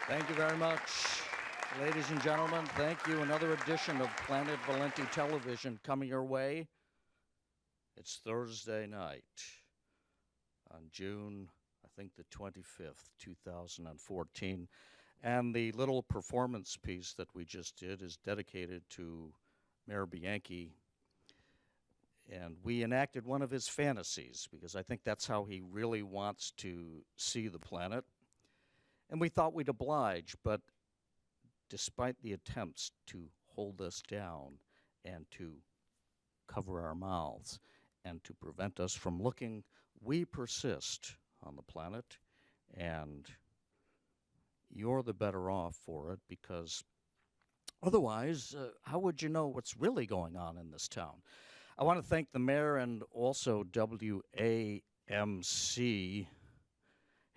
Thank you very much. Ladies and gentlemen, thank you. Another edition of Planet Valenti Television coming your way. It's Thursday night on June, I think the 25th, 2014. And the little performance piece that we just did is dedicated to Mayor Bianchi. And we enacted one of his fantasies because I think that's how he really wants to see the planet. And we thought we'd oblige, but despite the attempts to hold us down and to cover our mouths and to prevent us from looking, we persist on the planet, and you're the better off for it because otherwise, how would you know what's really going on in this town? I want to thank the mayor and also WAMC,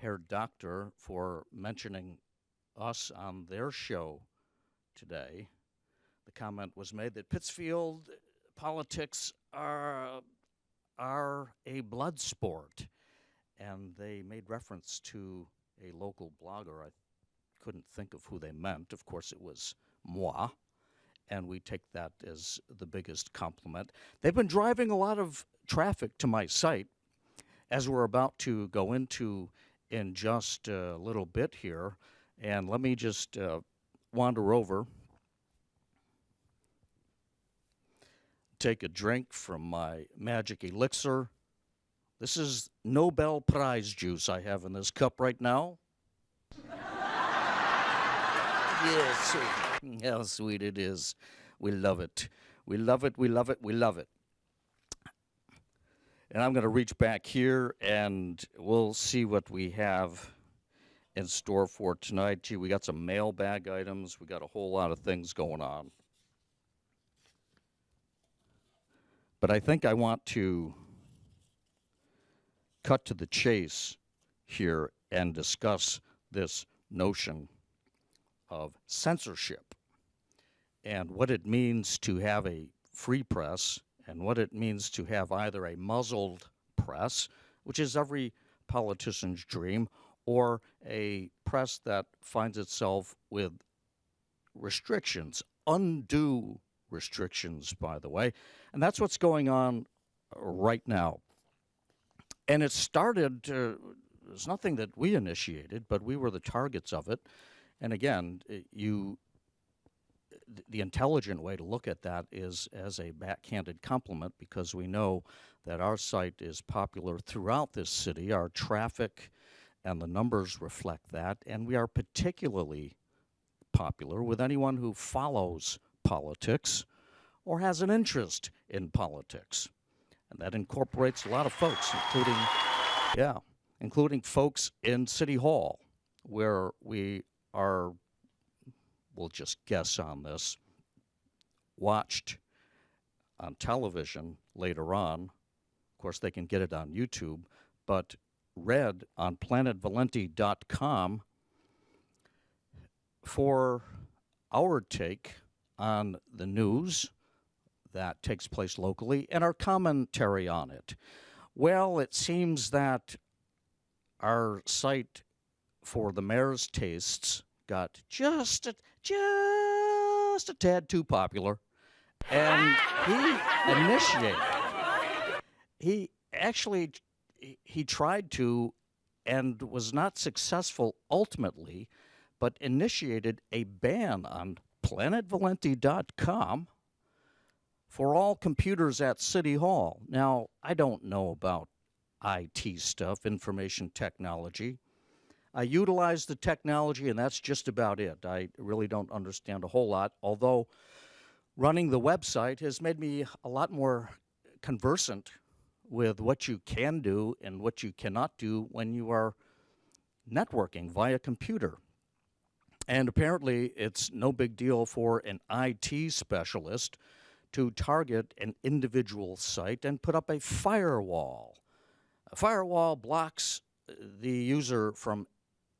Herr Doctor, for mentioning us on their show today. The comment was made that Pittsfield politics are a blood sport, and they made reference to a local blogger. I couldn't think of who they meant. Of course, it was moi, and we take that as the biggest compliment. They've been driving a lot of traffic to my site, as we're about to go into in just a little bit here. And let me just wander over, take a drink from my magic elixir. This is Nobel Prize juice I have in this cup right now. Yes, how sweet it is. We love it. We love it, we love it, we love it. And I'm going to reach back here, and we'll see what we have in store for tonight. Gee, we got some mailbag items. We got a whole lot of things going on. But I think I want to cut to the chase here and discuss this notion of censorship and what it means to have a free press and what it means to have either a muzzled press, which is every politician's dream, or a press that finds itself with restrictions, undue restrictions, by the way. And that's what's going on right now. And it started, it's nothing that we initiated, but we were the targets of it. And again, the intelligent way to look at that is as a backhanded compliment, because we know that our site is popular throughout this city. Our traffic and the numbers reflect that, and we are particularly popular with anyone who follows politics or has an interest in politics. And that incorporates a lot of folks, including folks in City Hall, where we are, we'll just guess on this, watched on television later on. Of course, they can get it on YouTube, but read on planetvalenti.com for our take on the news that takes place locally and our commentary on it. Well, it seems that our site, for the mayor's tastes, got just a tad too popular, and he tried to and was not successful ultimately, but initiated a ban on planetvalenti.com for all computers at City Hall. Now, I don't know about IT stuff, information technology. I utilize the technology, and that's just about it. I really don't understand a whole lot, although running the website has made me a lot more conversant with what you can do and what you cannot do when you are networking via computer. And apparently, it's no big deal for an IT specialist to target an individual site and put up a firewall. A firewall blocks the user from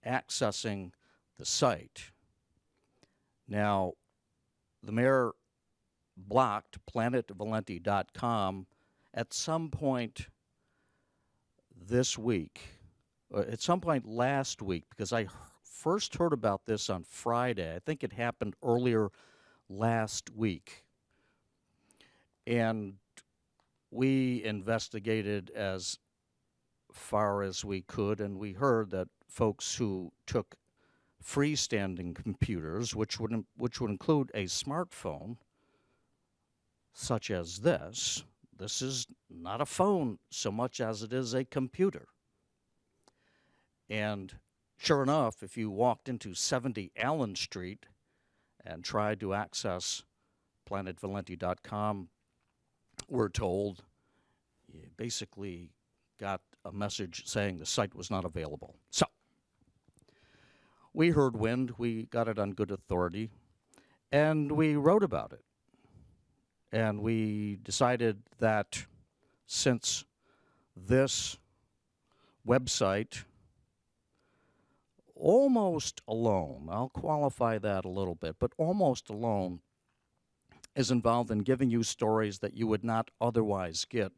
accessing the site. Now, the mayor blocked planetvalenti.com at some point this week, at some point last week, because I first heard about this on Friday. I think it happened earlier last week. And we investigated as far as we could, and we heard that folks who took freestanding computers, which would include a smartphone, such as this is not a phone so much as it is a computer. And sure enough, if you walked into 70 Allen Street and tried to access planetvalenti.com, we're told you basically got a message saying the site was not available. So we heard wind, we got it on good authority, and we wrote about it. And we decided that since this website almost alone, I'll qualify that a little bit, but almost alone is involved in giving you stories that you would not otherwise get,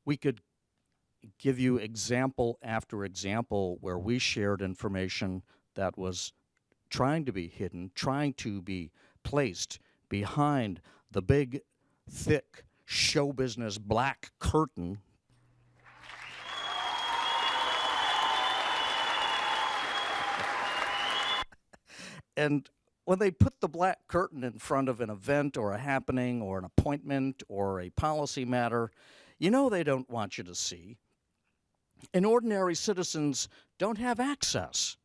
we could give you example after example where we shared information that was trying to be hidden, trying to be placed behind the big, thick show business black curtain. And when they put the black curtain in front of an event or a happening or an appointment or a policy matter, you know they don't want you to see. And ordinary citizens don't have access.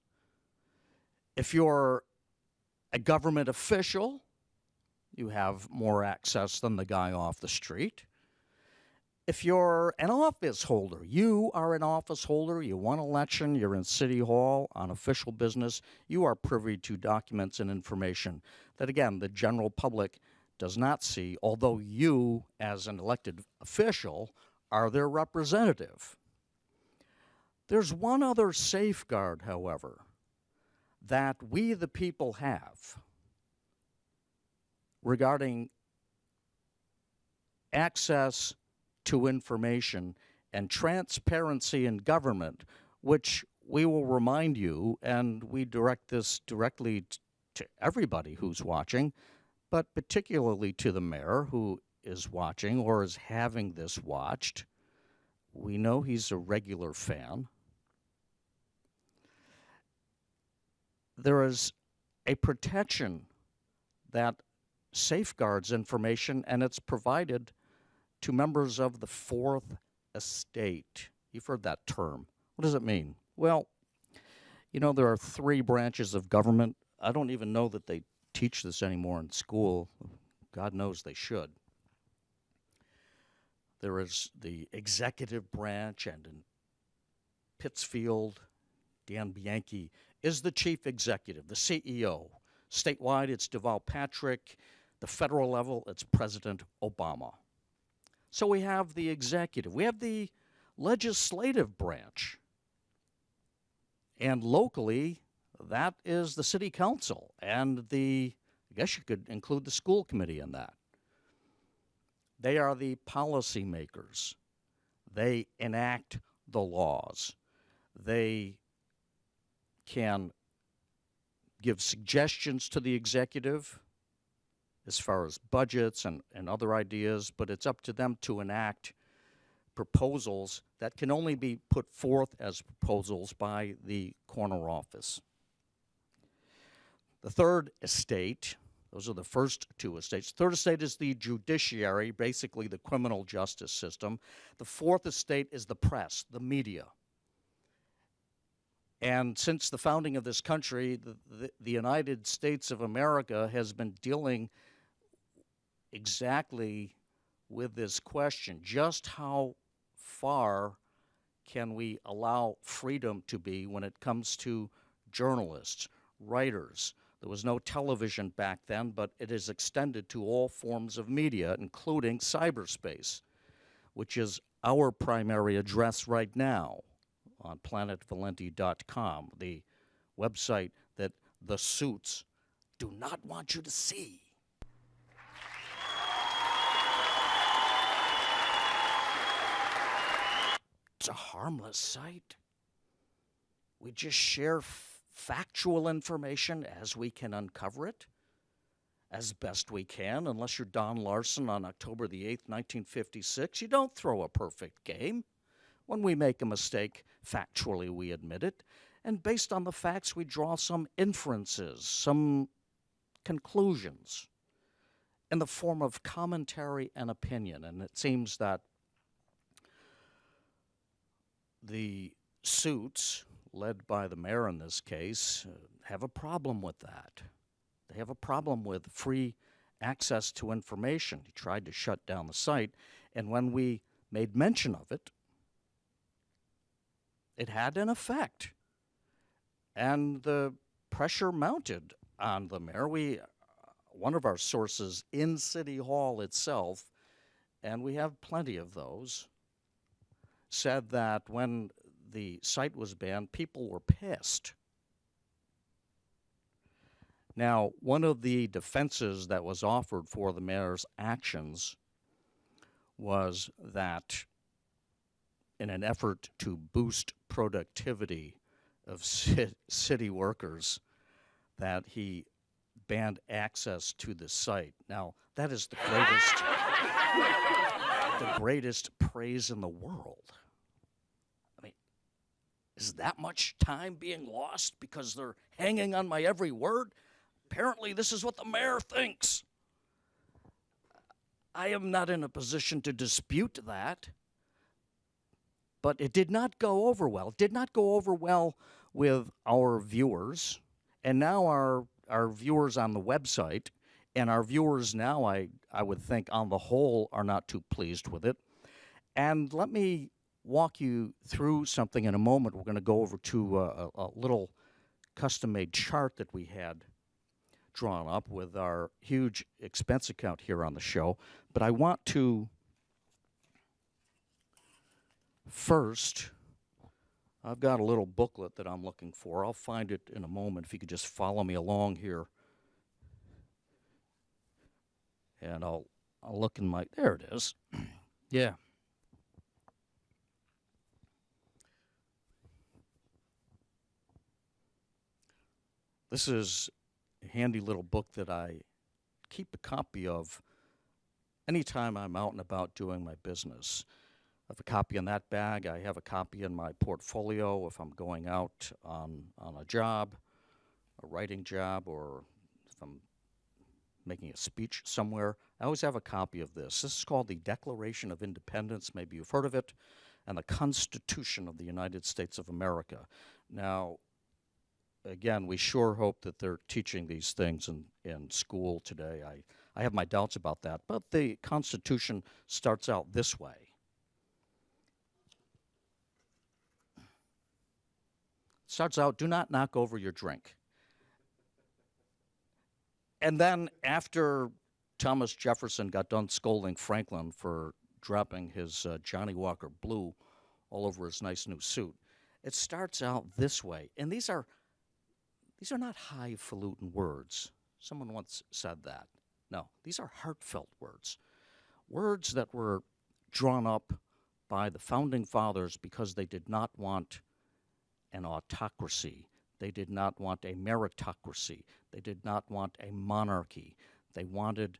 If you're a government official, you have more access than the guy off the street. If you're an office holder, you are an office holder, you won election, you're in City Hall on official business, you are privy to documents and information that, again, the general public does not see, although you, as an elected official, are their representative. There's one other safeguard, however, that we the people have regarding access to information and transparency in government, which we will remind you, and we direct this directly to everybody who's watching, but particularly to the mayor who is watching or is having this watched. We know he's a regular fan. There is a protection that safeguards information, and it's provided to members of the Fourth Estate. You've heard that term. What does it mean? Well, you know, there are three branches of government. I don't even know that they teach this anymore in school. God knows they should. There is the executive branch, and in Pittsfield, Dan Bianchi is the chief executive, the CEO. Statewide, it's Deval Patrick. The federal level, it's President Obama. So we have the executive. We have the legislative branch. And locally, that is the city council and I guess you could include the school committee in that. They are the policy makers. They enact the laws. They can give suggestions to the executive as far as budgets and other ideas, but it's up to them to enact proposals that can only be put forth as proposals by the corner office. The third estate, those are the first two estates. Third estate is the judiciary, basically the criminal justice system. The fourth estate is the press, the media. And since the founding of this country, the United States of America has been dealing exactly with this question. Just how far can we allow freedom to be when it comes to journalists, writers? There was no television back then, but it is extended to all forms of media, including cyberspace, which is our primary address right now on planetvalenti.com, the website that the suits do not want you to see. It's a harmless site. We just share factual information as we can uncover it, as best we can. Unless you're Don Larson on October the 8th, 1956, you don't throw a perfect game. When we make a mistake, factually we admit it, and based on the facts we draw some inferences, some conclusions in the form of commentary and opinion. And it seems that the suits, led by the mayor in this case, have a problem with that. They have a problem with free access to information. He tried to shut down the site, and when we made mention of it, it had an effect. And the pressure mounted on the mayor. One of our sources in City Hall itself, and we have plenty of those, said that when the site was banned, people were pissed. Now, one of the defenses that was offered for the mayor's actions was that in an effort to boost productivity of city workers, that he banned access to the site. Now, that is the greatest praise in the world. I mean, is that much time being lost because they're hanging on my every word? Apparently, this is what the mayor thinks. I am not in a position to dispute that, but it did not go over well. It did not go over well with our viewers, and now our viewers on the website, and our viewers now, I would think, on the whole, are not too pleased with it. And let me walk you through something in a moment. We're going to go over to a little custom-made chart that we had drawn up with our huge expense account here on the show. But I want to first, I've got a little booklet that I'm looking for. I'll find it in a moment if you could just follow me along here. And I'll look in my, there it is. Yeah. This is a handy little book that I keep a copy of anytime I'm out and about doing my business. I have a copy in that bag. I have a copy in my portfolio if I'm going out on a job, a writing job, or if I'm making a speech somewhere. I always have a copy of this. This is called the Declaration of Independence. Maybe you've heard of it. And the Constitution of the United States of America. Now, again, we sure hope that they're teaching these things in school today. I have my doubts about that. But the Constitution starts out this way. Starts out, do not knock over your drink. And then after Thomas Jefferson got done scolding Franklin for dropping his Johnny Walker Blue all over his nice new suit, it starts out this way. And these are not highfalutin words. Someone once said that. No, these are heartfelt words. Words that were drawn up by the Founding Fathers because they did not want an autocracy. They did not want a meritocracy. They did not want a monarchy. They wanted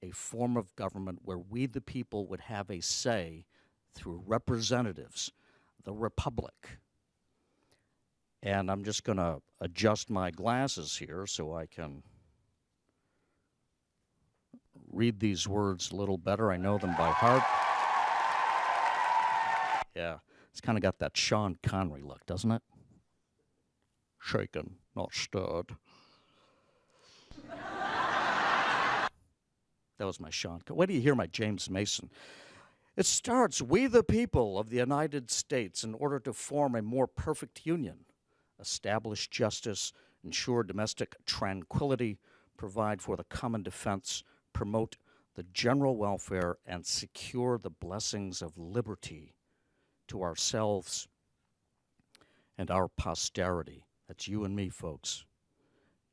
a form of government where we, the people, would have a say through representatives, the republic. And I'm just going to adjust my glasses here so I can read these words a little better. I know them by heart. Yeah, it's kind of got that Sean Connery look, doesn't it? Shaken, not stirred. That was my Sean. Wait till you hear my James Mason. It starts, we the people of the United States, in order to form a more perfect union, establish justice, ensure domestic tranquility, provide for the common defense, promote the general welfare, and secure the blessings of liberty to ourselves and our posterity. That's you and me, folks.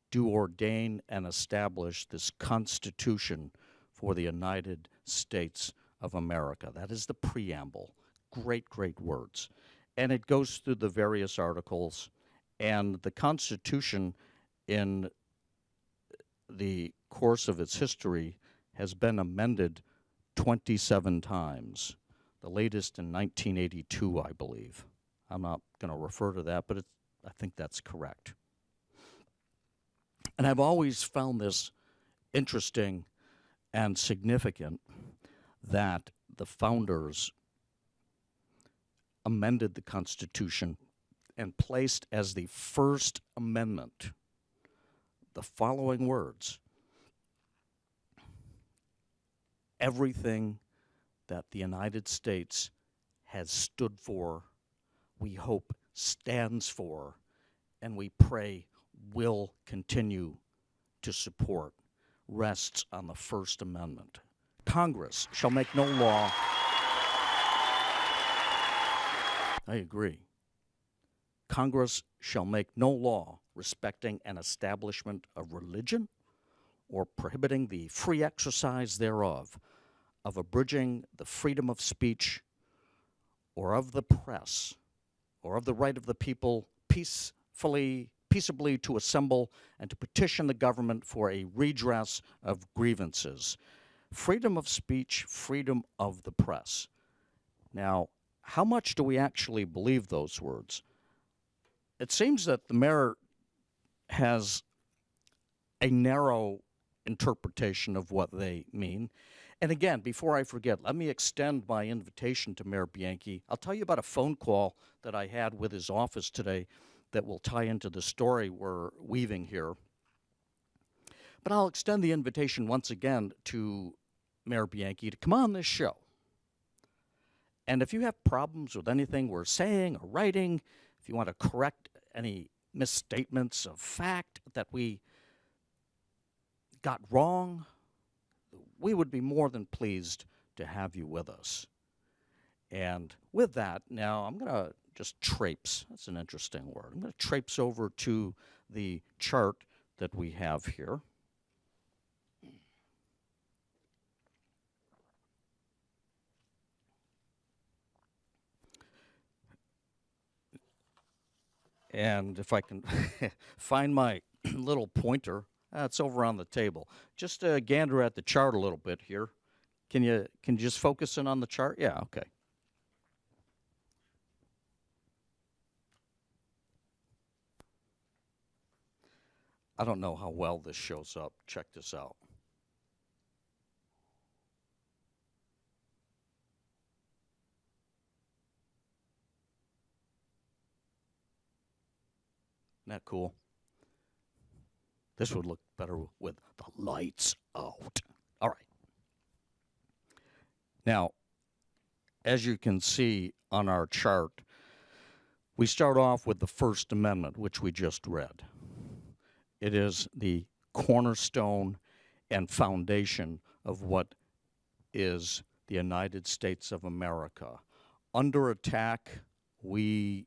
Do ordain and establish this Constitution for the United States of America. That is the preamble. Great, great words. And it goes through the various articles, And the Constitution, in the course of its history, has been amended 27 times. The latest in 1982, I believe. I'm not going to refer to that, but I think that's correct. And I've always found this interesting and significant that the founders amended the Constitution and placed as the First Amendment the following words: everything that the United States has stood for, we hope stands for, and we pray will continue to support, rests on the First Amendment. Congress shall make no law. I agree. Congress shall make no law respecting an establishment of religion or prohibiting the free exercise thereof, of abridging the freedom of speech or of the press, or of the right of the people peaceably to assemble and to petition the government for a redress of grievances. Freedom of speech, freedom of the press. Now, how much do we actually believe those words? It seems that the mayor has a narrow interpretation of what they mean. And again, before I forget, let me extend my invitation to Mayor Bianchi. I'll tell you about a phone call that I had with his office today that will tie into the story we're weaving here. But I'll extend the invitation once again to Mayor Bianchi to come on this show. And if you have problems with anything we're saying or writing, if you want to correct any misstatements of fact that we got wrong, we would be more than pleased to have you with us. And with that, now I'm going to just traipse. That's an interesting word. I'm going to traipse over to the chart that we have here. And if I can find my little pointer, it's over on the table. Just gander at the chart a little bit here. Can you just focus in on the chart? Yeah, okay. I don't know how well this shows up. Check this out. Isn't that cool? This would look better with the lights out. All right. Now, as you can see on our chart, we start off with the First Amendment, which we just read. It is the cornerstone and foundation of what is the United States of America. Under attack, we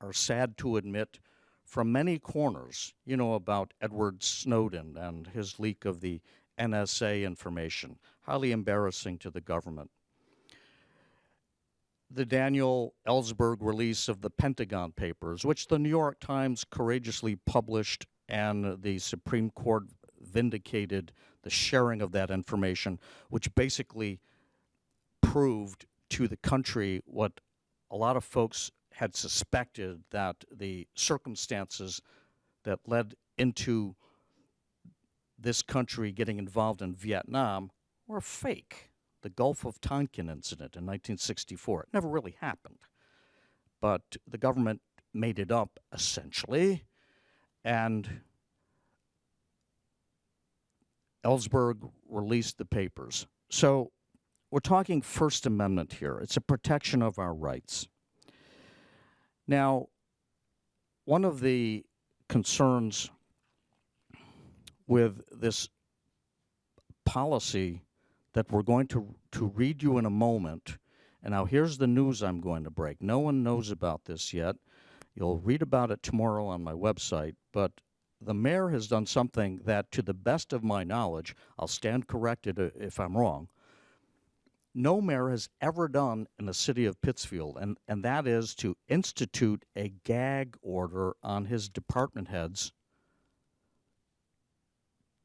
are sad to admit, from many corners. You know about Edward Snowden and his leak of the NSA information, highly embarrassing to the government. The Daniel Ellsberg release of the Pentagon Papers, which the New York Times courageously published, and the Supreme Court vindicated the sharing of that information, which basically proved to the country what a lot of folks had suspected, that the circumstances that led into this country getting involved in Vietnam were fake. The Gulf of Tonkin incident in 1964, it never really happened. But the government made it up, essentially, and Ellsberg released the papers. So we're talking First Amendment here. It's a protection of our rights. Now, one of the concerns with this policy that we're going to read you in a moment, and now here's the news I'm going to break. No one knows about this yet. You'll read about it tomorrow on my website, but the mayor has done something that, to the best of my knowledge, I'll stand corrected if I'm wrong, no mayor has ever done in the city of Pittsfield, and that is to institute a gag order on his department heads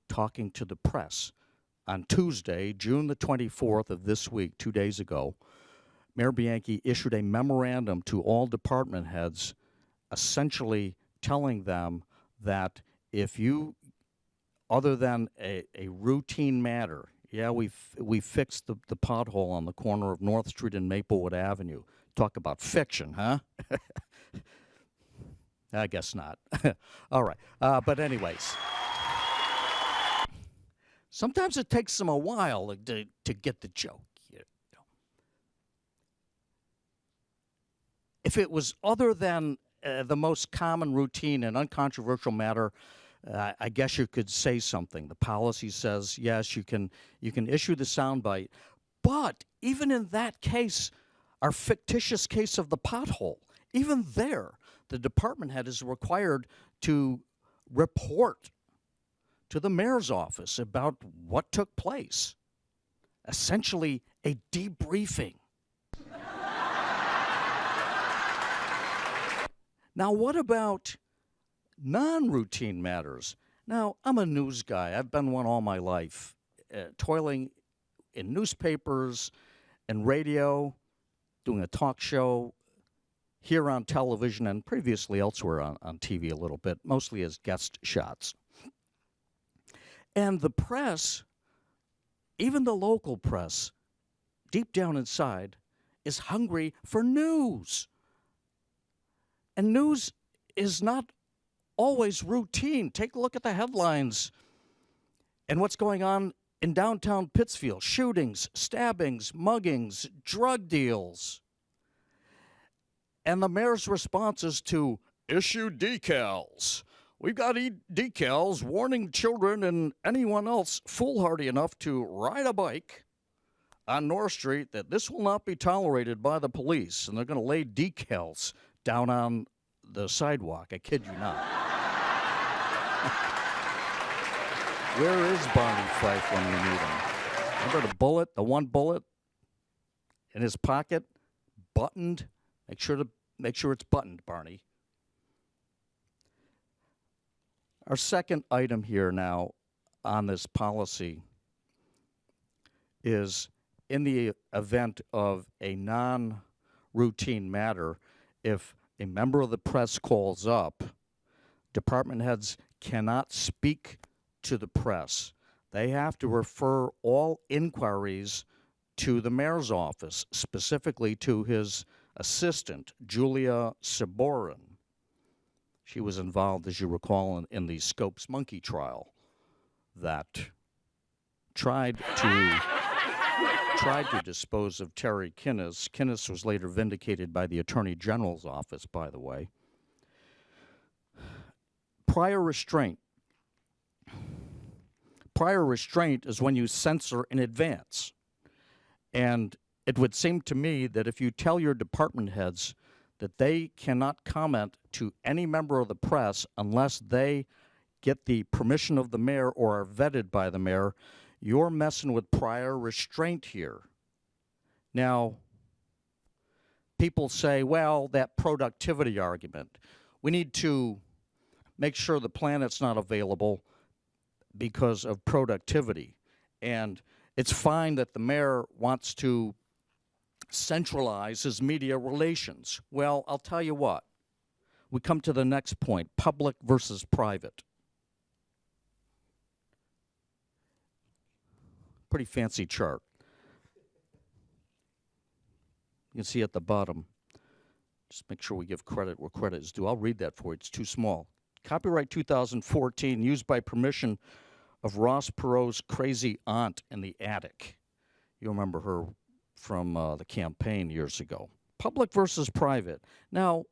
talking to the press. On Tuesday, June the 24th of this week, 2 days ago, Mayor Bianchi issued a memorandum to all department heads essentially telling them that if you, other than a routine matter, yeah, we fixed the pothole on the corner of North Street and Maplewood Avenue. Talk about fiction, huh? I guess not. All right. But anyways, sometimes it takes them a while to get the joke. You know. If it was other than the most common, routine, and uncontroversial matter, I guess you could say something. The policy says, yes, you can issue the soundbite. But even in that case, our fictitious case of the pothole, even there, the department head is required to report to the mayor's office about what took place. Essentially, a debriefing. Now, what about non-routine matters? Now, I'm a news guy. I've been one all my life, toiling in newspapers and radio, doing a talk show here on television and previously elsewhere on TV a little bit, mostly as guest shots. And the press, even the local press, deep down inside, is hungry for news. And news is not always routine. Take a look at the headlines and what's going on in downtown Pittsfield. Shootings, stabbings, muggings, drug deals. And the mayor's response is to issue decals. We've got decals warning children and anyone else foolhardy enough to ride a bike on North Street that this will not be tolerated by the police. And they're going to lay decals down on the sidewalk. I kid you not. Where is Barney Fife when you need him? Remember the bullet, the one bullet in his pocket, buttoned? Make sure it's buttoned, Barney. Our second item here now on this policy is in the event of a non-routine matter, if a member of the press calls up, department heads cannot speak to the press. They have to refer all inquiries to the mayor's office, specifically to his assistant, Julia Saborin. She was involved, as you recall, in the Scopes monkey trial that tried to dispose of Terry Kinnes. Kinnes was later vindicated by the Attorney General's office, by the way. Prior restraint. Prior restraint is when you censor in advance. And it would seem to me that if you tell your department heads that they cannot comment to any member of the press unless they get the permission of the mayor or are vetted by the mayor, you're messing with prior restraint here. Now, people say, well, that productivity argument. We need to make sure the planet's not available because of productivity. And it's fine that the mayor wants to centralize his media relations. Well, I'll tell you what. We come to the next point, public versus private. Pretty fancy chart. You can see at the bottom. Just make sure we give credit where credit is due. I'll read that for you. It's too small. Copyright 2014, used by permission of Ross Perot's crazy aunt in the attic. You remember her from the campaign years ago. Public versus private. Now,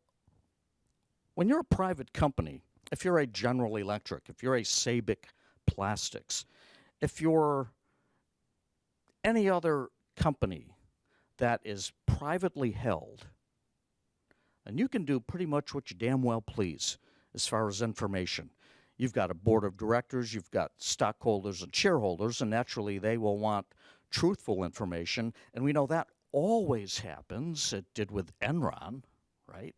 when you're a private company, if you're a General Electric, if you're a Sabic Plastics, if you're any other company that is privately held, and you can do pretty much what you damn well please as far as information. You've got a board of directors, you've got stockholders and shareholders, and naturally they will want truthful information, and we know that always happens. It did with Enron, right?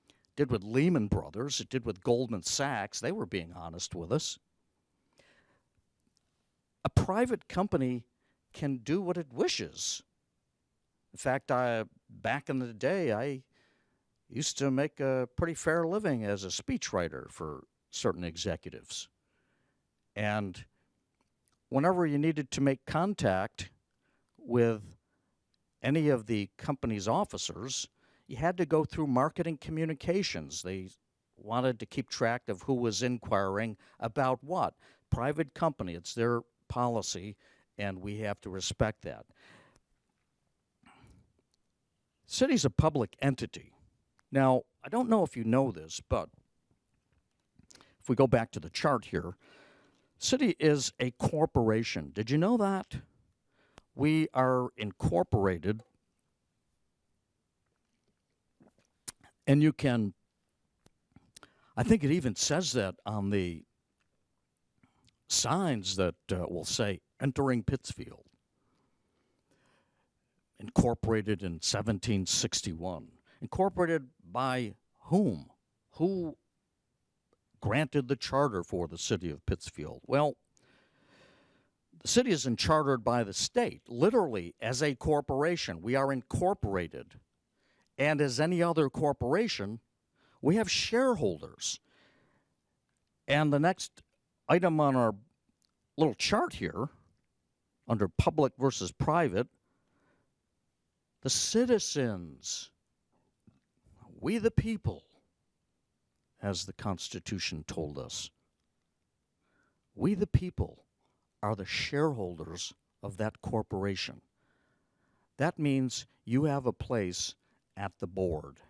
It did with Lehman Brothers. It did with Goldman Sachs. They were being honest with us. A private company can do what it wishes. In fact, back in the day, I used to make a pretty fair living as a speechwriter for certain executives. And whenever you needed to make contact with any of the company's officers, you had to go through marketing communications. They wanted to keep track of who was inquiring about what. Private company, it's their policy, and we have to respect that. City's a public entity. Now, I don't know if you know this, but if we go back to the chart here, city is a corporation. Did you know that? We are incorporated, and you can, I think it even says that on the signs that will say, entering Pittsfield. Incorporated in 1761. Incorporated by whom? Who granted the charter for the city of Pittsfield? Well, the city is chartered by the state, literally as a corporation. We are incorporated. And as any other corporation, we have shareholders. And the next item on our little chart here, under public versus private, the citizens, we the people, as the Constitution told us. We the people are the shareholders of that corporation. That means you have a place at the board.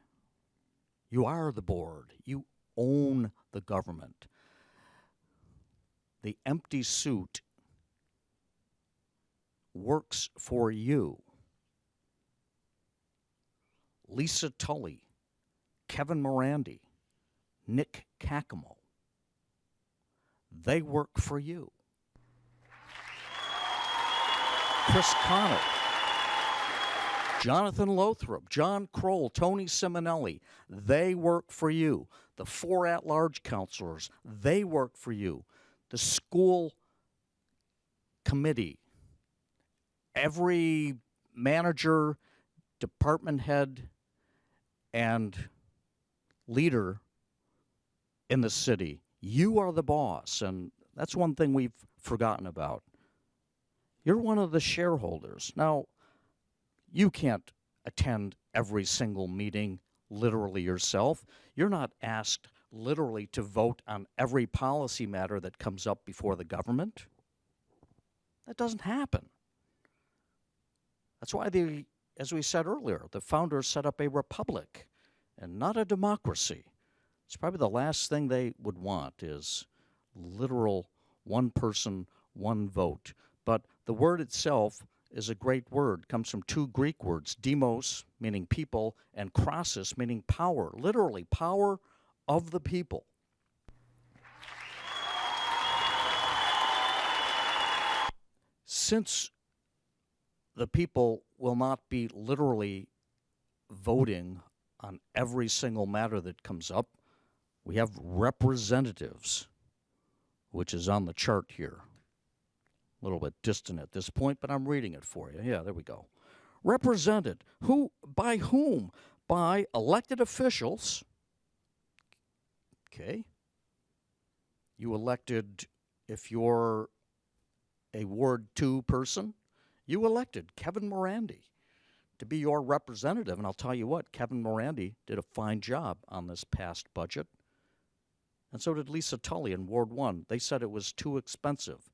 You are the board. You own the government. The empty suit works for you. Lisa Tully, Kevin Morandi, Nick Caccamo. They work for you. Chris Connell, Jonathan Lothrop, John Kroll, Tony Simonelli, they work for you. The 4 at-large counselors, they work for you. The school committee, every manager, department head, and leader in the city, you are the boss, and that's one thing we've forgotten about. You're one of the shareholders. Now, you can't attend every single meeting literally yourself. You're not asked literally to vote on every policy matter that comes up before the government. That doesn't happen. That's why, as we said earlier, the founders set up a republic and not a democracy. It's probably the last thing they would want is literal one person, one vote. But the word itself is a great word. It comes from 2 Greek words, demos, meaning people, and krasis, meaning power. Literally, power of the people. Since the people will not be literally voting on every single matter that comes up, we have representatives, which is on the chart here. A little bit distant at this point, but I'm reading it for you. Yeah, there we go. Represented. Who? By whom? By elected officials. Okay. You elected, if you're a Ward 2 person, you elected Kevin Morandi to be your representative. And I'll tell you what, Kevin Morandi did a fine job on this past budget. And so did Lisa Tully in Ward 1. They said it was too expensive,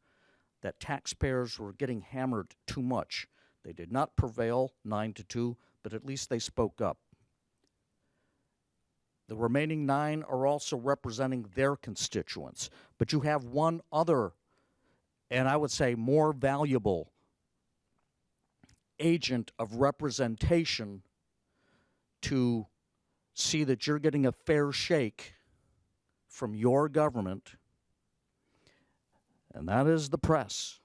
that taxpayers were getting hammered too much. They did not prevail 9-2, but at least they spoke up. The remaining 9 are also representing their constituents. But you have one other, and I would say more valuable, agent of representation to see that you're getting a fair shake from your government, and that is the press.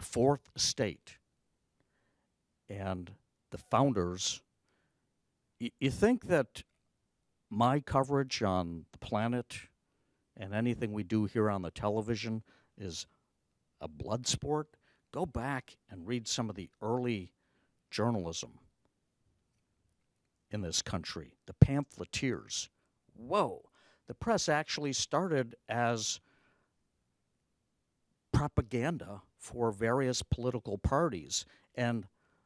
the fourth estate. And the founders, you think that my coverage on the planet and anything we do here on the television is a blood sport? Go back and read some of the early journalism in this country, the pamphleteers. Whoa, the press actually started as propaganda for various political parties, and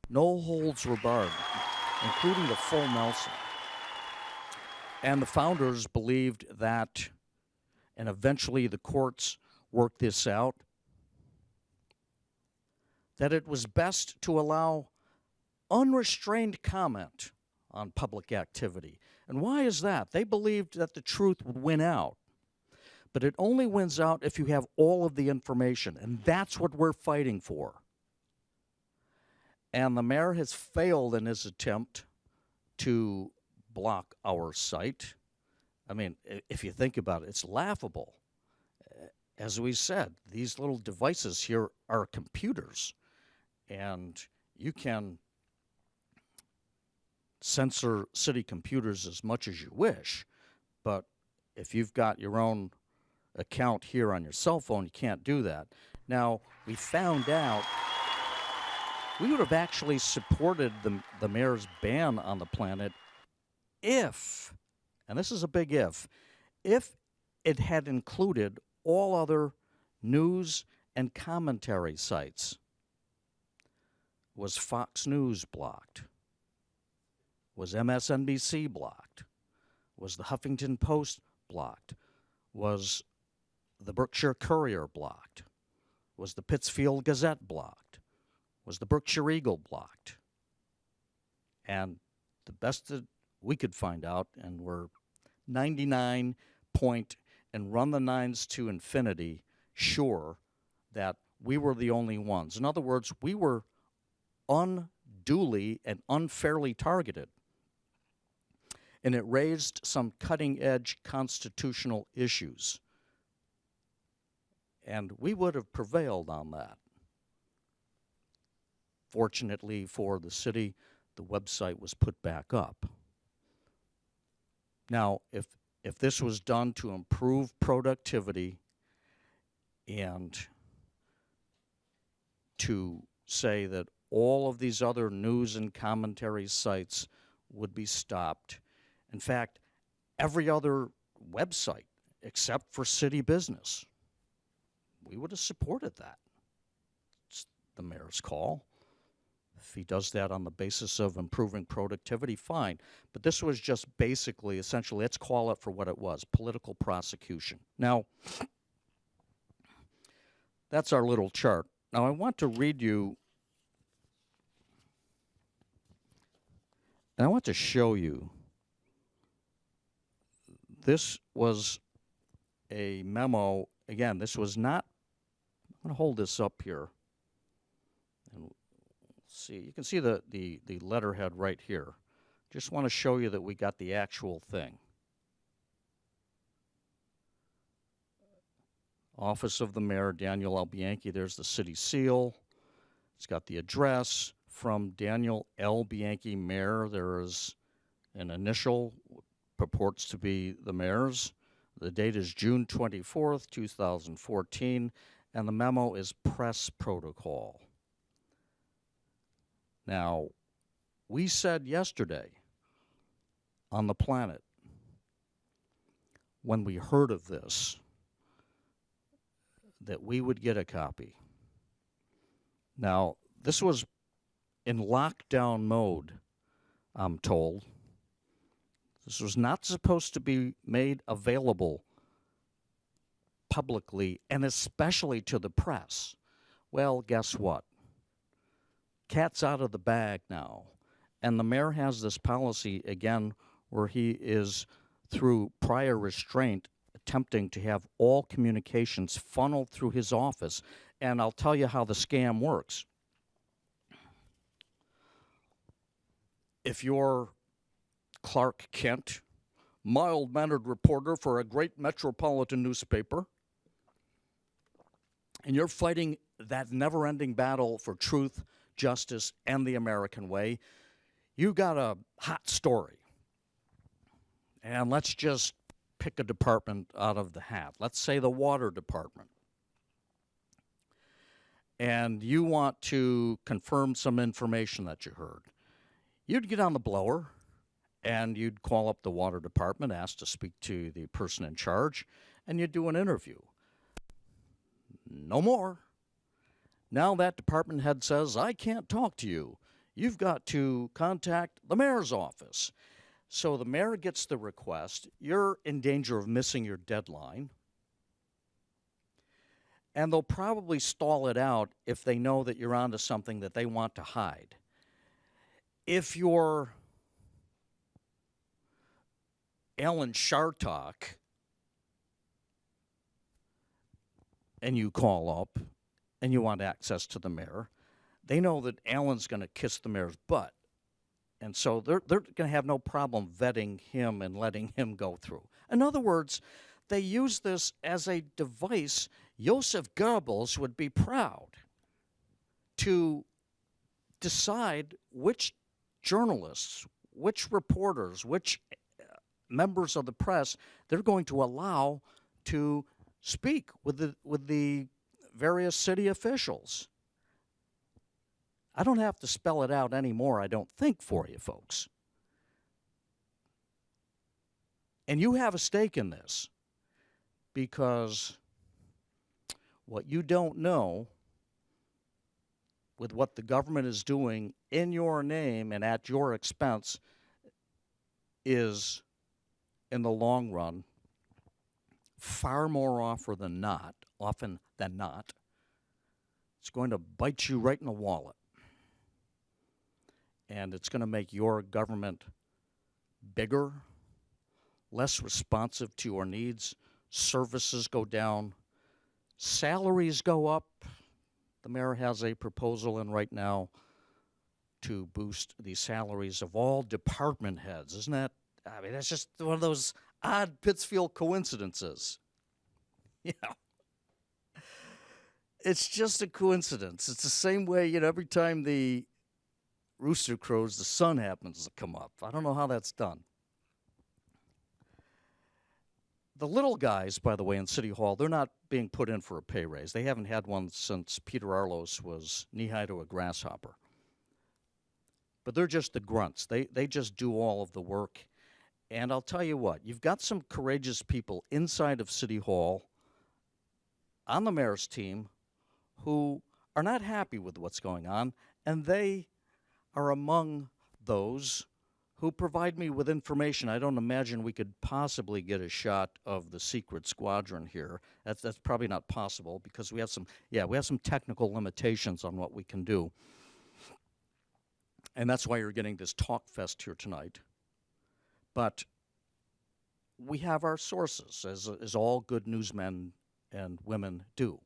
no holds were barred, including the full Nelson. And the founders believed that, and eventually the courts worked this out, that it was best to allow unrestrained comment on public activity. And why is that? They believed that the truth would win out. But it only wins out if you have all of the information, and that's what we're fighting for. And the mayor has failed in his attempt to block our site. I mean, if you think about it, it's laughable. As we said, these little devices here are computers, and you can censor city computers as much as you wish, but if you've got your own account here on your cell phone, you can't do that. Now, we found out we would have actually supported the mayor's ban on the planet if, and this is a big if it had included all other news and commentary sites. Was Fox News blocked? Was MSNBC blocked? Was the Huffington Post blocked? Was the Berkshire Courier blocked? Was the Pittsfield Gazette blocked? Was the Berkshire Eagle blocked? And the best that we could find out, and we're 99 point and run the nines to infinity sure that we were the only ones. In other words, we were unduly and unfairly targeted. And it raised some cutting-edge constitutional issues. And we would have prevailed on that. Fortunately for the city, the website was put back up. Now, if this was done to improve productivity and to say that all of these other news and commentary sites would be stopped, in fact, every other website except for city business, we would have supported that. It's the mayor's call. If he does that on the basis of improving productivity, fine. But this was just basically, essentially, let's call it for what it was, political prosecution. Now, that's our little chart. Now, I want to read you, and I want to show you. This was a memo. Again, this was not, I'm going to hold this up here. And see, you can see the letterhead right here. Just want to show you that we got the actual thing. Office of the Mayor, Daniel L. Bianchi. There's the city seal. It's got the address from Daniel L. Bianchi, Mayor. There is an initial, purports to be the mayor's. The date is June 24th, 2014, and the memo is press protocol. Now, we said yesterday on the planet, when we heard of this, that we would get a copy. Now, this was in lockdown mode, I'm told. This was not supposed to be made available publicly, and especially to the press. Well, guess what? Cat's out of the bag now. And the mayor has this policy, again, where he is, through prior restraint, attempting to have all communications funneled through his office. And I'll tell you how the scam works. If you're Clark Kent, mild-mannered reporter for a great metropolitan newspaper, and you're fighting that never-ending battle for truth, justice, and the American way, you got a hot story. And let's just pick a department out of the hat. Let's say the water department. And you want to confirm some information that you heard. You'd get on the blower and you'd call up the water department, ask to speak to the person in charge, and you'd do an interview. No more. Now that department head says, I can't talk to you. You've got to contact the mayor's office. So the mayor gets the request. You're in danger of missing your deadline. And they'll probably stall it out if they know that you're onto something that they want to hide. If you're Alan Shartok and you call up and you want access to the mayor, they know that Alan's going to kiss the mayor's butt. And so they're going to have no problem vetting him and letting him go through. In other words, they use this as a device. Joseph Goebbels would be proud to decide which journalists, which reporters, which members of the press they're going to allow to speak with the various city officials. I don't have to spell it out anymore, I don't think, for you folks. And you have a stake in this, because what you don't know with what the government is doing in your name and at your expense is, in the long run, far more often than not, it's going to bite you right in the wallet. And it's going to make your government bigger, less responsive to your needs. Services go down. Salaries go up. The mayor has a proposal in right now to boost the salaries of all department heads. Isn't that, I mean, that's just one of those odd Pittsfield coincidences. You know, it's just a coincidence. It's the same way, you know, every time the rooster crows, the sun happens to come up. I don't know how that's done. The little guys, by the way, in City Hall, they're not being put in for a pay raise. They haven't had one since Peter Arlos was knee-high to a grasshopper. But they're just the grunts. They just do all of the work. And I'll tell you what, you've got some courageous people inside of City Hall on the mayor's team who are not happy with what's going on, and they are among those who provide me with information. I don't imagine we could possibly get a shot of the secret squadron here. That's probably not possible because we have some technical limitations on what we can do. And that's why you're getting this talk fest here tonight. But we have our sources, as all good newsmen and women do,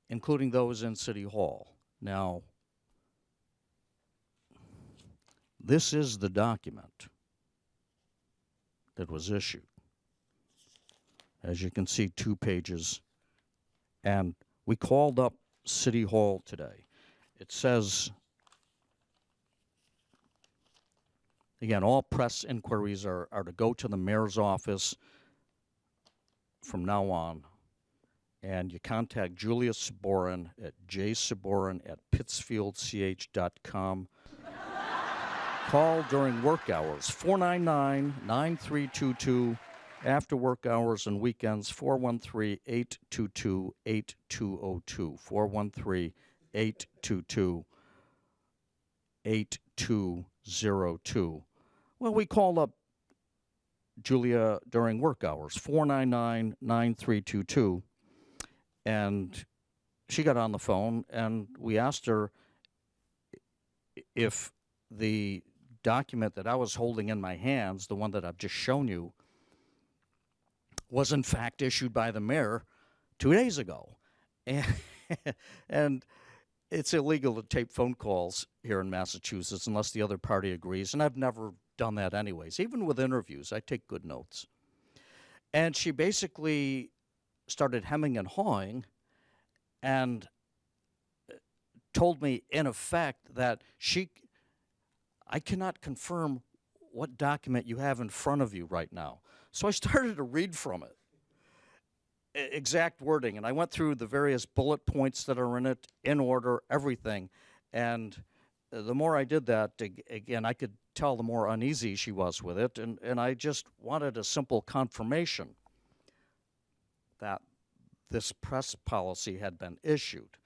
including those in City Hall. Now, this is the document that was issued. As you can see, 2 pages. And we called up City Hall today. It says, again, all press inquiries are to go to the mayor's office from now on. And you contact Julia Saborin at jsaborin@pittsfieldch.com. Call during work hours, 499-9322. After work hours and weekends, 413-822-8202. 413-822-8202. Well, we called up Julia during work hours, 499-9322. And she got on the phone, and we asked her if the document that I was holding in my hands, the one that I've just shown you, was in fact issued by the mayor 2 days ago. And it's illegal to tape phone calls here in Massachusetts unless the other party agrees, and I've never done that anyways. Even with interviews, I take good notes. And she basically started hemming and hawing, and told me, in effect, that I cannot confirm what document you have in front of you right now. So I started to read from it, exact wording, and I went through the various bullet points that are in it, in order, everything. And the more I did that, again, I could tell the more uneasy she was with it, and I just wanted a simple confirmation that this press policy had been issued.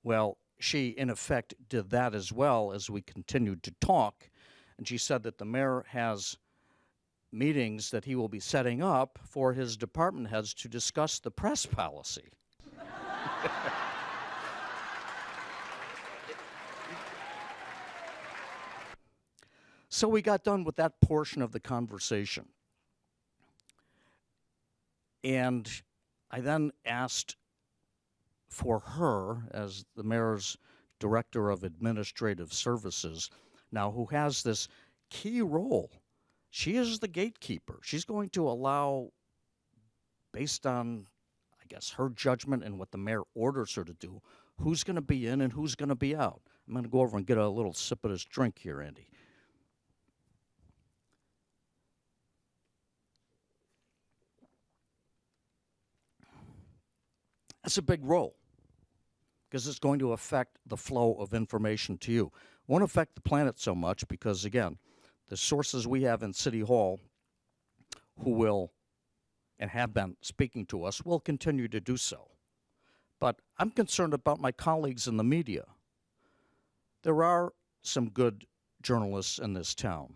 Well, she, in effect, did that as well as we continued to talk, and she said that the mayor has meetings that he will be setting up for his department heads to discuss the press policy. So we got done with that portion of the conversation. And I then asked for her, as the mayor's director of administrative services, now who has this key role. She is the gatekeeper. She's going to allow, based on, I guess, her judgment and what the mayor orders her to do, who's going to be in and who's going to be out. I'm going to go over and get a little sip of this drink here, Andy. That's a big role because it's going to affect the flow of information to you. Won't affect the planet so much because, again, the sources we have in City Hall who will and have been speaking to us will continue to do so. But I'm concerned about my colleagues in the media. There are some good journalists in this town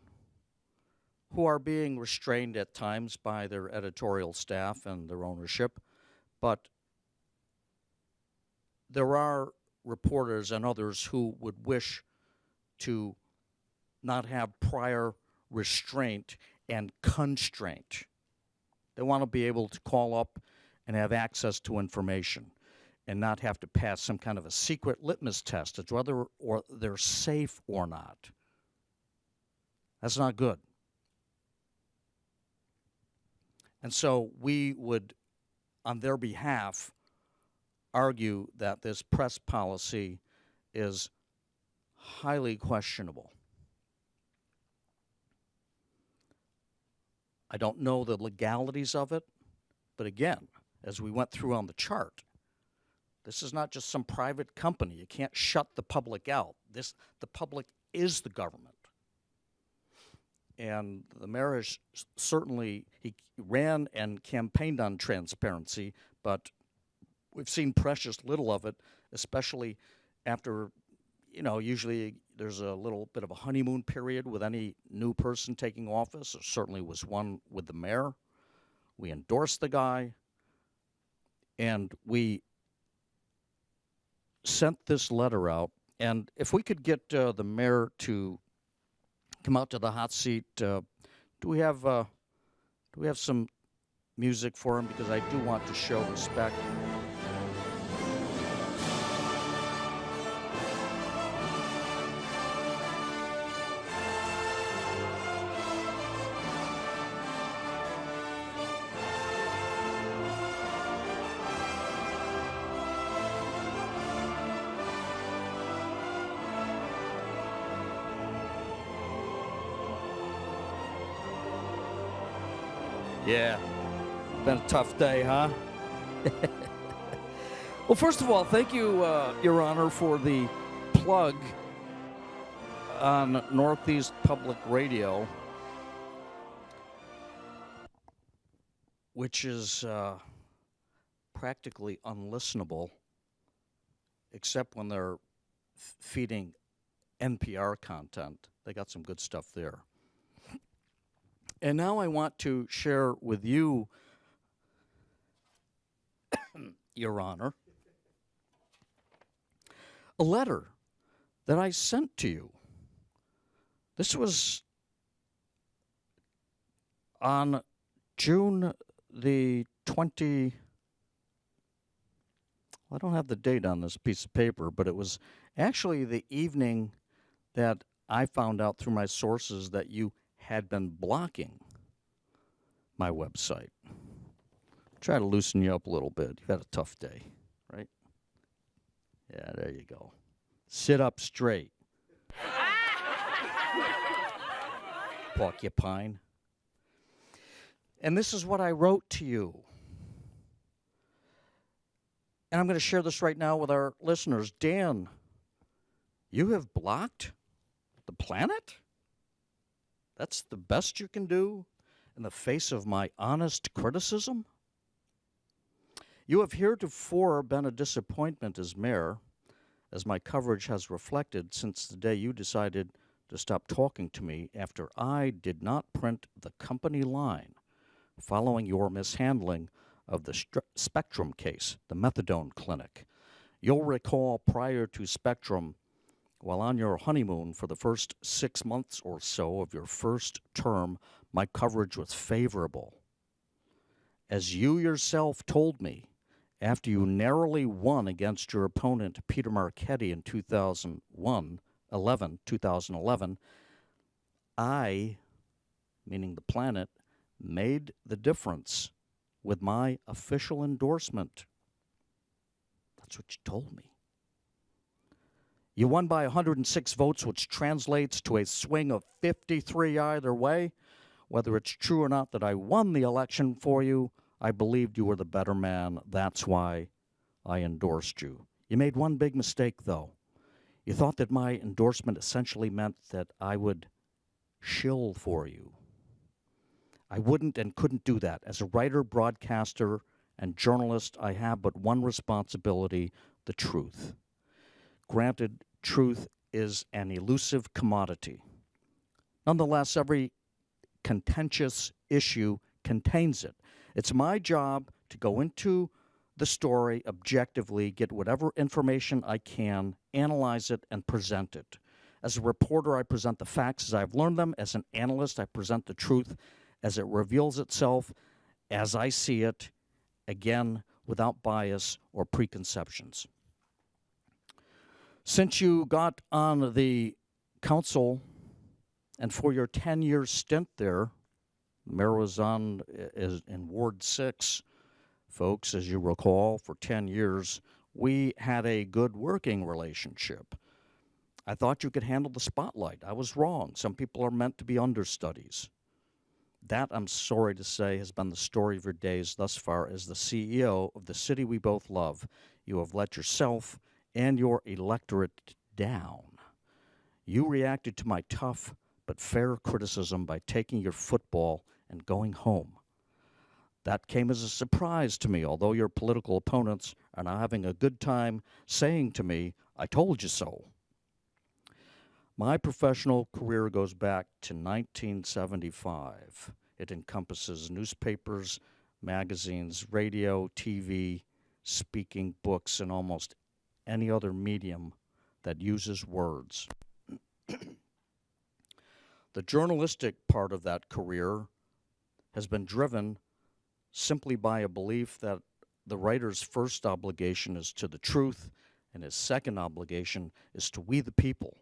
who are being restrained at times by their editorial staff and their ownership, but there are reporters and others who would wish to not have prior restraint and constraint. They want to be able to call up and have access to information and not have to pass some kind of a secret litmus test as to whether or they're safe or not. That's not good. And so we would, on their behalf, argue that this press policy is highly questionable. I don't know the legalities of it, but again, as we went through on the chart, this is not just some private company. You can't shut the public out. The public is the government. And the mayor has certainly, he ran and campaigned on transparency, but we've seen precious little of it, especially after, usually there's a little bit of a honeymoon period with any new person taking office. There certainly was one with the mayor. We endorsed the guy, and we sent this letter out. And if we could get the mayor to come out to the hot seat, do we have some music for him? Because I do want to show respect. Yeah, been a tough day, huh? Well, first of all, thank you, Your Honor, for the plug on Northeast Public Radio, which is practically unlistenable, except when they're feeding NPR content. They got some good stuff there. And now I want to share with you, Your Honor, a letter that I sent to you. This was on June the 20. I don't have the date on this piece of paper, but it was actually the evening that I found out through my sources that you had been blocking my website. Try to loosen you up a little bit. You've had a tough day, right? Yeah, there you go. Sit up straight. Porcupine. And this is what I wrote to you. And I'm going to share this right now with our listeners. Dan, you have blocked the planet? That's the best you can do in the face of my honest criticism? You have heretofore been a disappointment as mayor, as my coverage has reflected since the day you decided to stop talking to me after I did not print the company line following your mishandling of the Spectrum case, the methadone clinic. You'll recall prior to Spectrum, while on your honeymoon for the first 6 months or so of your first term, my coverage was favorable. As you yourself told me, after you narrowly won against your opponent, Peter Marchetti, in 2011, I, meaning the planet, made the difference with my official endorsement. That's what you told me. You won by 106 votes, which translates to a swing of 53 either way. Whether it's true or not that I won the election for you, I believed you were the better man. That's why I endorsed you. You made one big mistake, though. You thought that my endorsement essentially meant that I would shill for you. I wouldn't and couldn't do that. As a writer, broadcaster, and journalist, I have but one responsibility: the truth. Granted, truth is an elusive commodity. Nonetheless, every contentious issue contains it. It's my job to go into the story objectively, get whatever information I can, analyze it, and present it. As a reporter, I present the facts as I've learned them. As an analyst, I present the truth as it reveals itself, as I see it, again, without bias or preconceptions. Since you got on the council and for your 10-year stint there, the mayor was on in Ward 6, folks, as you recall, for 10 years, we had a good working relationship. I thought you could handle the spotlight. I was wrong. Some people are meant to be understudies. That, I'm sorry to say, has been the story of your days thus far as the CEO of the city we both love. You have let yourself and your electorate down. You reacted to my tough but fair criticism by taking your football and going home. That came as a surprise to me, although your political opponents are now having a good time saying to me, "I told you so." My professional career goes back to 1975. It encompasses newspapers, magazines, radio, TV, speaking, books, and almost any other medium that uses words. The journalistic part of that career has been driven simply by a belief that the writer's first obligation is to the truth, and his second obligation is to we the people.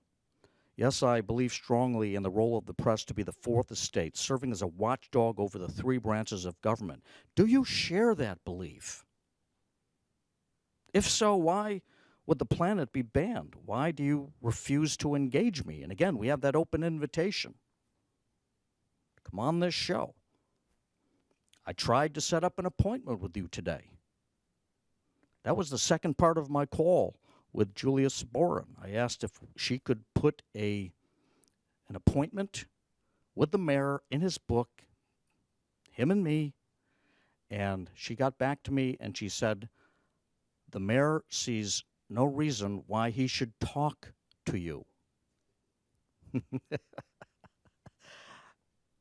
Yes, I believe strongly in the role of the press to be the fourth estate, serving as a watchdog over the three branches of government. Do you share that belief? If so, why would the planet be banned? Why do you refuse to engage me? And again, we have that open invitation. Come on this show. I tried to set up an appointment with you today. That was the second part of my call with Julia Saborin. I asked if she could put an appointment with the mayor in his book, him and me, and she got back to me and she said, the mayor sees no reason why he should talk to you.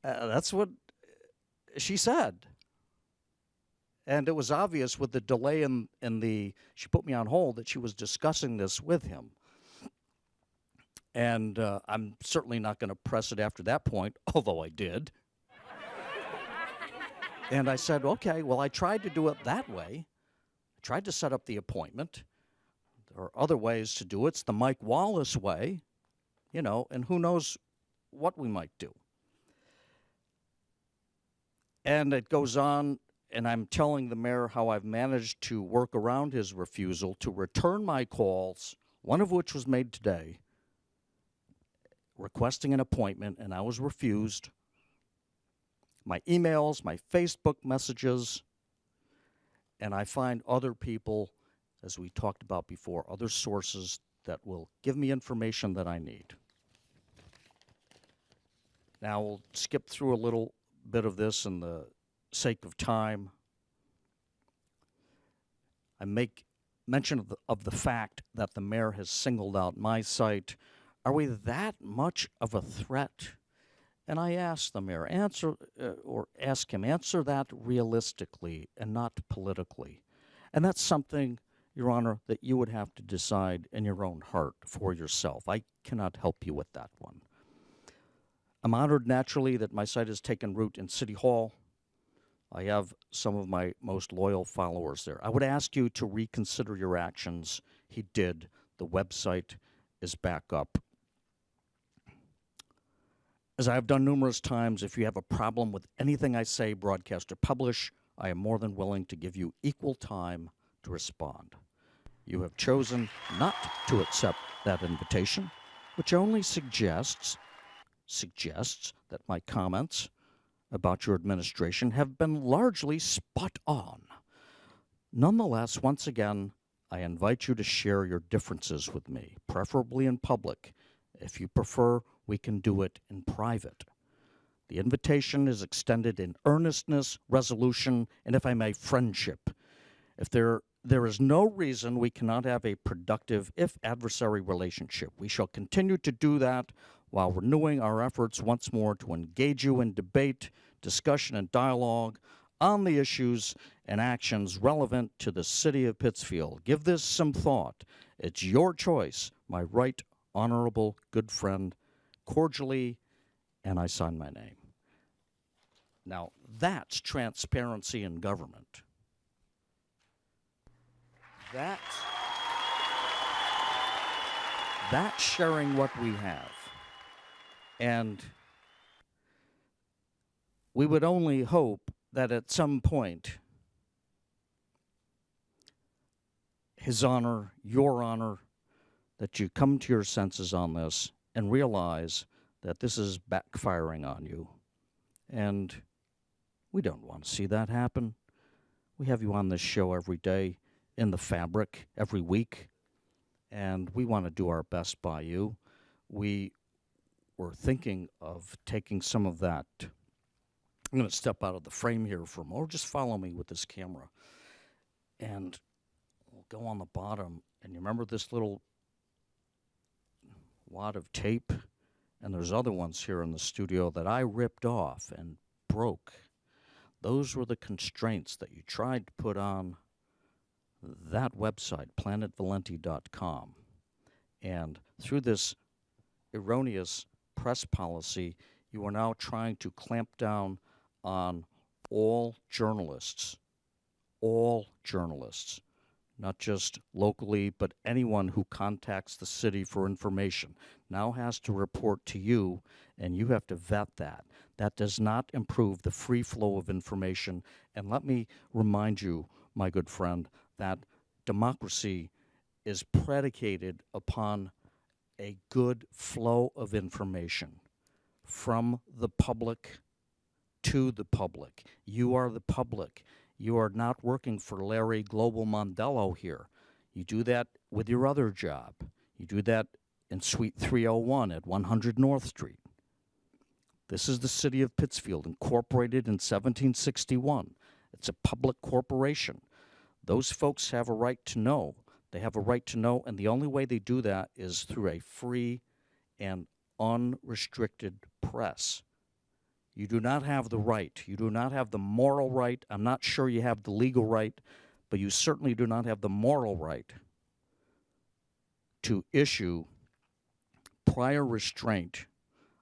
That's what she said. And it was obvious with the delay in she put me on hold, that she was discussing this with him. And I'm certainly not going to press it after that point, although I did. And I said, okay, well, I tried to do it that way. I tried to set up the appointment. There are other ways to do it. It's the Mike Wallace way, and who knows what we might do. And it goes on and I'm telling the mayor how I've managed to work around his refusal to return my calls, one of which was made today, requesting an appointment, and I was refused. My emails, my Facebook messages, and I find other people, as we talked about before, other sources that will give me information that I need. Now, we'll skip through a little bit of this in the sake of time. I make mention of the fact that the mayor has singled out my site. Are we that much of a threat? And I ask the mayor, answer that realistically and not politically. And that's something, Your Honor, that you would have to decide in your own heart for yourself. I cannot help you with that one. I'm honored, naturally, that my site has taken root in City Hall. I have some of my most loyal followers there. I would ask you to reconsider your actions. He did. The website is back up. As I have done numerous times, if you have a problem with anything I say, broadcast, or publish, I am more than willing to give you equal time to respond. You have chosen not to accept that invitation, which only suggests that my comments about your administration have been largely spot on. Nonetheless, once again, I invite you to share your differences with me, preferably in public. If you prefer, we can do it in private. The invitation is extended in earnestness, resolution, and, if I may, friendship. If there is no reason we cannot have a productive, if adversary, relationship, we shall continue to do that while renewing our efforts once more to engage you in debate, discussion, and dialogue on the issues and actions relevant to the city of Pittsfield. Give this some thought. It's your choice, my right honorable good friend. Cordially, and I sign my name. Now, that's transparency in government. That's sharing what we have. And we would only hope that at some point, His Honor, Your Honor, that you come to your senses on this and realize that this is backfiring on you. And we don't want to see that happen. We have you on this show every day, in the fabric, every week, and we want to do our best by you. We were thinking of taking some of that. I'm going to step out of the frame here for a moment, or just follow me with this camera. And we'll go on the bottom, and you remember this little wad of tape? And there's other ones here in the studio that I ripped off and broke. Those were the constraints that you tried to put on that website, planetvalenti.com. And through this erroneous press policy, you are now trying to clamp down on all journalists, not just locally, but anyone who contacts the city for information now has to report to you, and you have to vet that. That does not improve the free flow of information. And let me remind you, my good friend, that democracy is predicated upon a good flow of information from the public to the public. You are the public. You are not working for Larry Global Mondello here. You do that with your other job. You do that in Suite 301 at 100 North Street. This is the city of Pittsfield, incorporated in 1761. It's a public corporation. Those folks have a right to know. They have a right to know, and the only way they do that is through a free and unrestricted press. You do not have the right. You do not have the moral right. I'm not sure you have the legal right, but you certainly do not have the moral right to issue prior restraint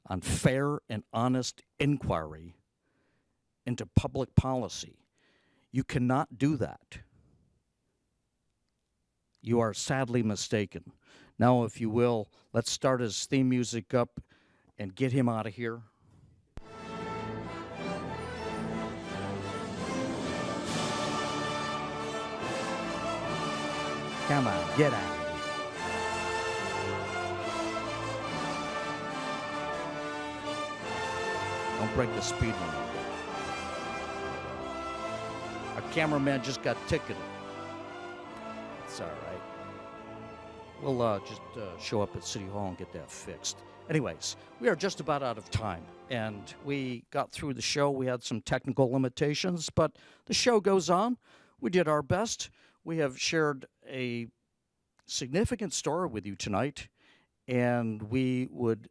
on fair and honest inquiry into public policy. You cannot do that. You are sadly mistaken. Now, if you will, let's start his theme music up and get him out of here. Come on, get out of here. Don't break the speed limit. Our cameraman just got ticketed. It's all right. We'll just show up at City Hall and get that fixed. Anyways, we are just about out of time, and we got through the show. We had some technical limitations, but the show goes on. We did our best. We have shared a significant story with you tonight, and we would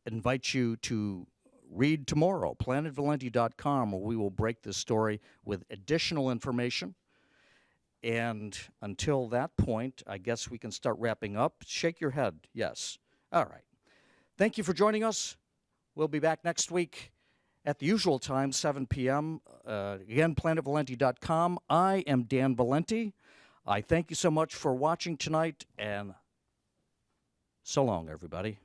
invite you to read tomorrow, planetvalenti.com, where we will break this story with additional information. And until that point, I guess we can start wrapping up. Shake your head, yes. All right. Thank you for joining us. We'll be back next week at the usual time, 7 p.m. Again, planetvalenti.com. I am Dan Valenti. I thank you so much for watching tonight, and so long, everybody.